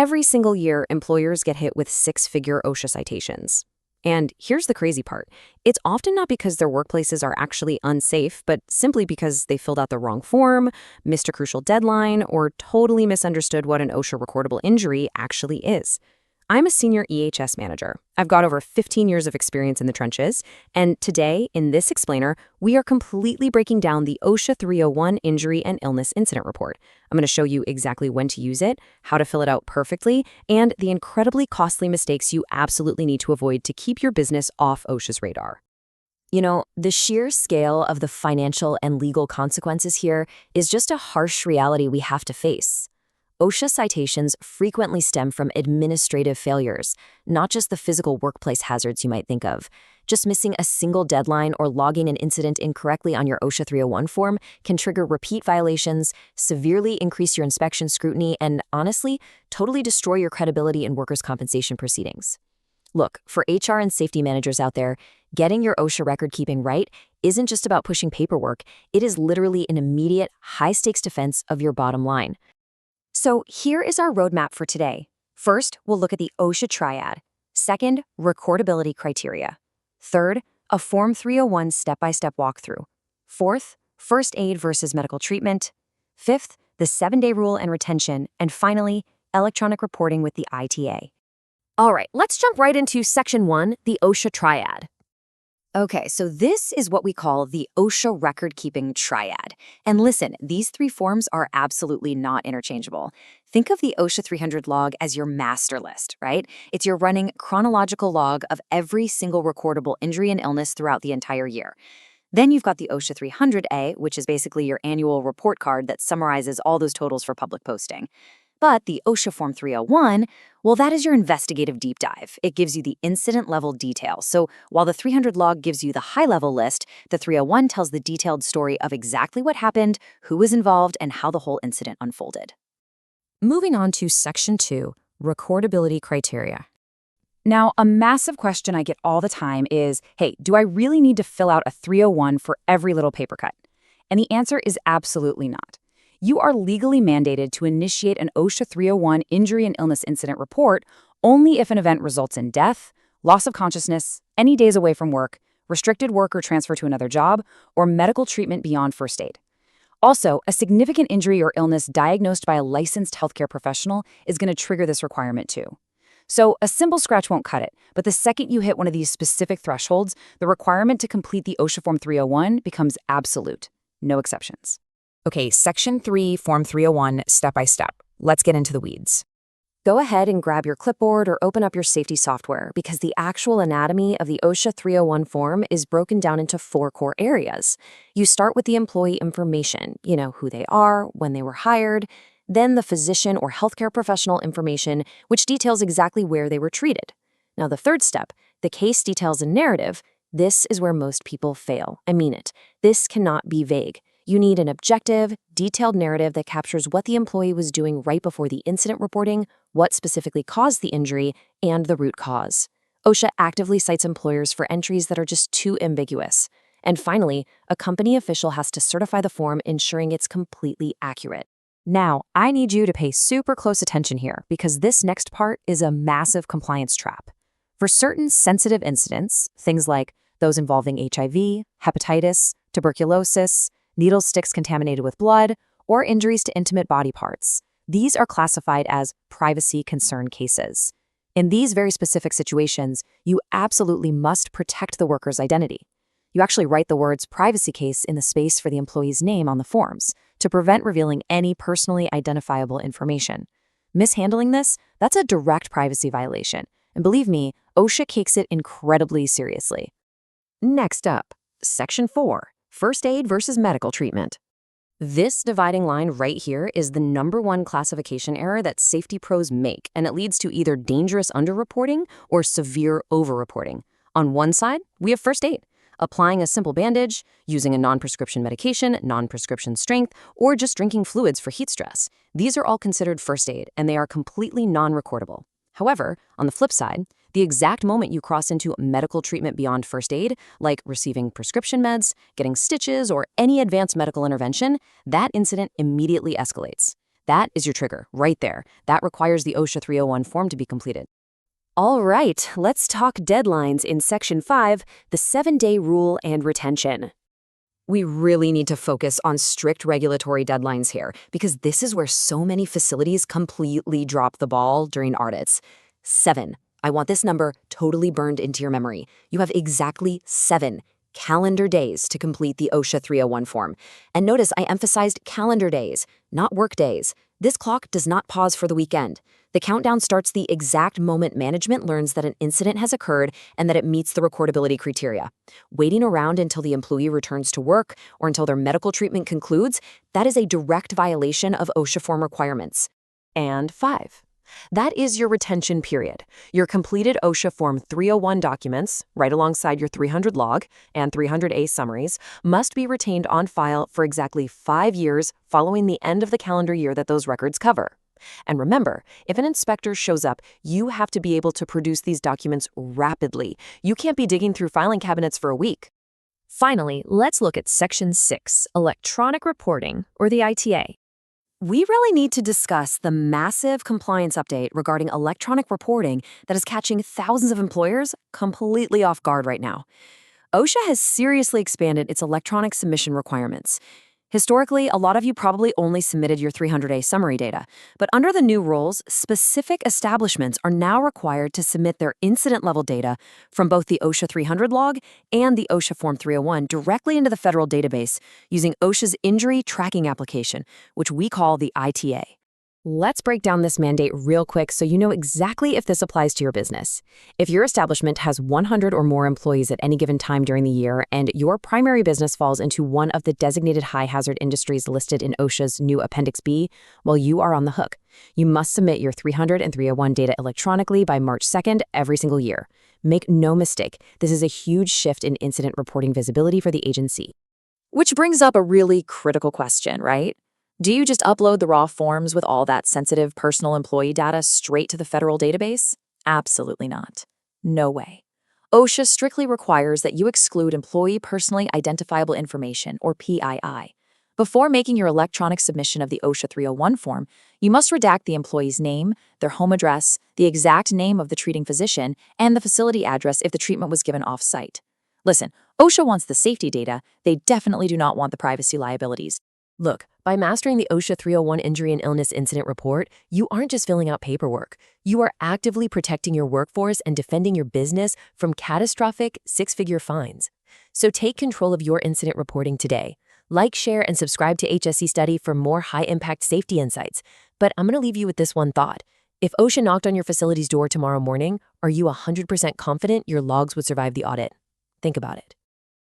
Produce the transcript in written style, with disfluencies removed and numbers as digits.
Every single year, employers get hit with six-figure OSHA citations. And here's the crazy part. It's often not because their workplaces are actually unsafe, but simply because they filled out the wrong form, missed a crucial deadline, or totally misunderstood what an OSHA recordable injury actually is. I'm a senior EHS manager. I've got over 15 years of experience in the trenches, and today, in this explainer, we are completely breaking down the OSHA 301 Injury and Illness Incident Report. I'm going to show you exactly when to use it, how to fill it out perfectly, and the incredibly costly mistakes you absolutely need to avoid to keep your business off OSHA's radar. You know, the sheer scale of the financial and legal consequences here is just a harsh reality we have to face. OSHA citations frequently stem from administrative failures, not just the physical workplace hazards you might think of. Just missing a single deadline or logging an incident incorrectly on your OSHA 301 form can trigger repeat violations, severely increase your inspection scrutiny, and honestly, totally destroy your credibility in workers' compensation proceedings. Look, for HR and safety managers out there, getting your OSHA record keeping right isn't just about pushing paperwork. It is literally an immediate, high-stakes defense of your bottom line. So here is our roadmap for today. First, we'll look at the OSHA triad. Second, recordability criteria. Third, a Form 301 step-by-step walkthrough. Fourth, first aid versus medical treatment. Fifth, the 7-day rule and retention. And finally, electronic reporting with the ITA. All right, let's jump right into Section 1, the OSHA triad. Okay, so this is what we call the OSHA record-keeping triad. And listen, these three forms are absolutely not interchangeable. Think of the OSHA 300 log as your master list, right? It's your running chronological log of every single recordable injury and illness throughout the entire year. Then you've got the OSHA 300A, which is basically your annual report card that summarizes all those totals for public posting. But the OSHA Form 301, well, that is your investigative deep dive. It gives you the incident-level details. So while the 300 log gives you the high-level list, the 301 tells the detailed story of exactly what happened, who was involved, and how the whole incident unfolded. Moving on to Section 2, recordability criteria. Now, a massive question I get all the time is, hey, do I really need to fill out a 301 for every little paper cut? And the answer is absolutely not. You are legally mandated to initiate an OSHA 301 Injury and Illness Incident Report only if an event results in death, loss of consciousness, any days away from work, restricted work or transfer to another job, or medical treatment beyond first aid. Also, a significant injury or illness diagnosed by a licensed healthcare professional is going to trigger this requirement too. So a simple scratch won't cut it, but the second you hit one of these specific thresholds, the requirement to complete the OSHA Form 301 becomes absolute. No exceptions. Okay, Section 3, Form 301, step-by-step. Let's get into the weeds. Go ahead and grab your clipboard or open up your safety software because the actual anatomy of the OSHA 301 form is broken down into 4 core areas. You start with the employee information, who they are, when they were hired, then the physician or healthcare professional information, which details exactly where they were treated. Now, the third step, the case details and narrative, this is where most people fail. I mean it. This cannot be vague. You need an objective, detailed narrative that captures what the employee was doing right before the incident reporting, what specifically caused the injury, and the root cause. OSHA actively cites employers for entries that are just too ambiguous. And finally, a company official has to certify the form, ensuring it's completely accurate. Now, I need you to pay super close attention here because this next part is a massive compliance trap. For certain sensitive incidents, things like those involving HIV, hepatitis, tuberculosis, needle sticks contaminated with blood, or injuries to intimate body parts. These are classified as privacy concern cases. In these very specific situations, you absolutely must protect the worker's identity. You actually write the words privacy case in the space for the employee's name on the forms to prevent revealing any personally identifiable information. Mishandling this, that's a direct privacy violation. And believe me, OSHA takes it incredibly seriously. Next up, Section 4. First aid versus medical treatment. This dividing line right here is the #1 classification error that safety pros make, and it leads to either dangerous underreporting or severe overreporting. On one side, we have first aid, applying a simple bandage, using a non-prescription medication, non-prescription strength, or just drinking fluids for heat stress. These are all considered first aid, and they are completely non-recordable. However, on the flip side, the exact moment you cross into medical treatment beyond first aid, like receiving prescription meds, getting stitches, or any advanced medical intervention, that incident immediately escalates. That is your trigger, right there. That requires the OSHA 301 form to be completed. All right, let's talk deadlines in Section 5, the 7-day rule and retention. We really need to focus on strict regulatory deadlines here because this is where so many facilities completely drop the ball during audits. 7. I want this number totally burned into your memory. You have exactly 7 calendar days to complete the OSHA 301 form. And notice I emphasized calendar days, not work days. This clock does not pause for the weekend. The countdown starts the exact moment management learns that an incident has occurred and that it meets the recordability criteria. Waiting around until the employee returns to work or until their medical treatment concludes, that is a direct violation of OSHA form requirements. And 5. That is your retention period. Your completed OSHA Form 301 documents, right alongside your 300 log and 300A summaries, must be retained on file for exactly 5 years following the end of the calendar year that those records cover. And remember, if an inspector shows up, you have to be able to produce these documents rapidly. You can't be digging through filing cabinets for a week. Finally, let's look at Section 6, Electronic Reporting, or the ITA. We really need to discuss the massive compliance update regarding electronic reporting that is catching thousands of employers completely off guard right now. OSHA has seriously expanded its electronic submission requirements. Historically, a lot of you probably only submitted your 300A summary data, but under the new rules, specific establishments are now required to submit their incident-level data from both the OSHA 300 log and the OSHA Form 301 directly into the federal database using OSHA's injury tracking application, which we call the ITA. Let's break down this mandate real quick so you know exactly if this applies to your business. If your establishment has 100 or more employees at any given time during the year and your primary business falls into one of the designated high-hazard industries listed in OSHA's new Appendix B, well, you are on the hook. You must submit your 300 and 301 data electronically by March 2nd every single year. Make no mistake, this is a huge shift in incident reporting visibility for the agency. Which brings up a really critical question, right? Do you just upload the raw forms with all that sensitive personal employee data straight to the federal database? Absolutely not. No way. OSHA strictly requires that you exclude employee personally identifiable information, or PII. Before making your electronic submission of the OSHA 301 form, you must redact the employee's name, their home address, the exact name of the treating physician, and the facility address if the treatment was given off-site. Listen, OSHA wants the safety data. They definitely do not want the privacy liabilities. Look, by mastering the OSHA 301 Injury and Illness Incident Report, you aren't just filling out paperwork. You are actively protecting your workforce and defending your business from catastrophic six-figure fines. So take control of your incident reporting today. Like, share, and subscribe to HSE Study for more high-impact safety insights. But I'm going to leave you with this one thought. If OSHA knocked on your facility's door tomorrow morning, are you 100% confident your logs would survive the audit? Think about it.